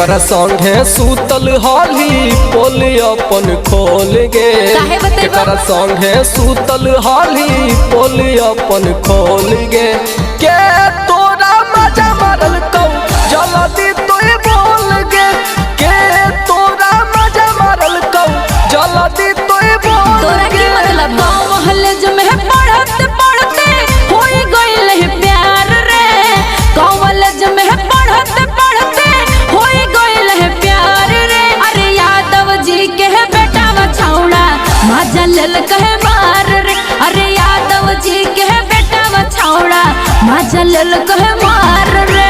केकरा संगे सूतल हाली पोल अपन खोल गे केकरा संगे सूतल हाली पोल अपन खोल गे के तोरा मजा मारल कौ जल्दी तोय बोल गे के तोरा मजा मारल कौ जल्दी तोय बोल तोरा की मतलब कॉलेज में पढ़ते पढ़ते होई गइल है प्यार रे कॉलेज में पढ़ते पढ़ते होई गइल है प्यार रे अरे यादव जी के बेटा बछौड़ा मजा लेल कहे मार रे अरे यादव जी के बेटा बछौड़ा मजा लेल कहे मार रे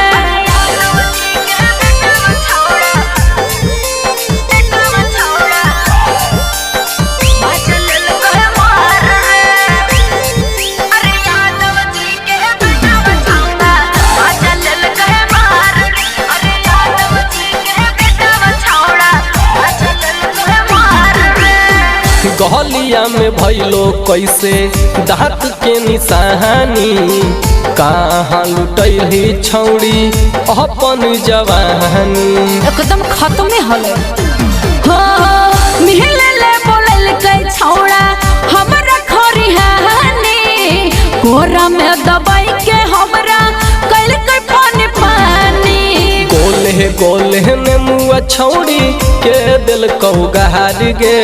गहलिया में भइलो कैसे दांत के निशानी कहाँ लुटैली छौड़ी अपन जवानी एकदम खत्म हले हो मिले ले बोलल कई छौड़ा हमरा खरिहानी कोरा में दबाई के हमरा कइल कई पानी पानी गोले ने मुआ छौड़ी के दिल कौ गहार गे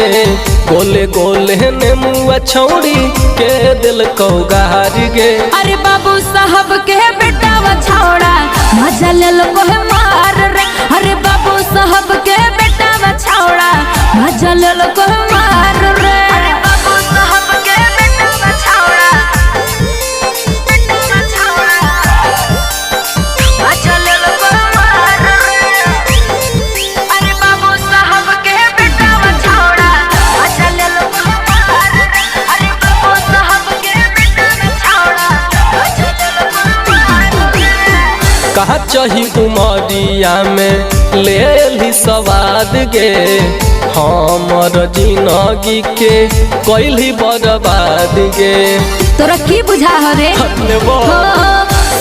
गोले ने मुआ छौड़ी के दिल कौ गहार गे अरे बाबू साहब के बेटा बछौड़ा मजा लेल को है मार रे अरे बाबू साहब के बेटा बछौड़ा मजा लेल को है मार रे अरे बाबू साहब के बेटा बछौड़ा मजा लेल को है मार रे अरे बाबू साहब के बेटा बछौड़ा मजा लेल को है मार रे अरे बाबू साहब के बेटा बछौड़ा मजा लेल को है मार रे कहा चाही उमरिया में ले ली सवाद गे हमर जिंदगी के कैली बर्बाद गे तोरा की बुझा रे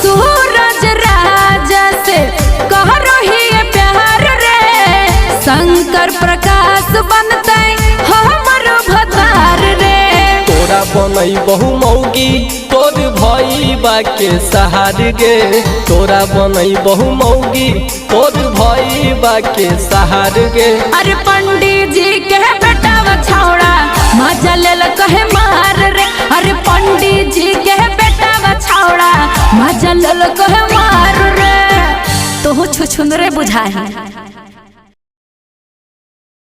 सूरज राजा से कह रही है प्यार रे शंकर प्रकाश बनते हमर भतार रे तोरा बनई बहु मौगी तोर भईबा के सहार गे तोरा बनई बहु मौगी तोर भईबा के सहार गे अरे पंडित जी के बेटा बछौड़ा मजा लेल कहे मार रे अरे पंडित जी के बेटा बछौड़ा मजा लेल कहे मार रे तो छुछुंदरे बुझाई।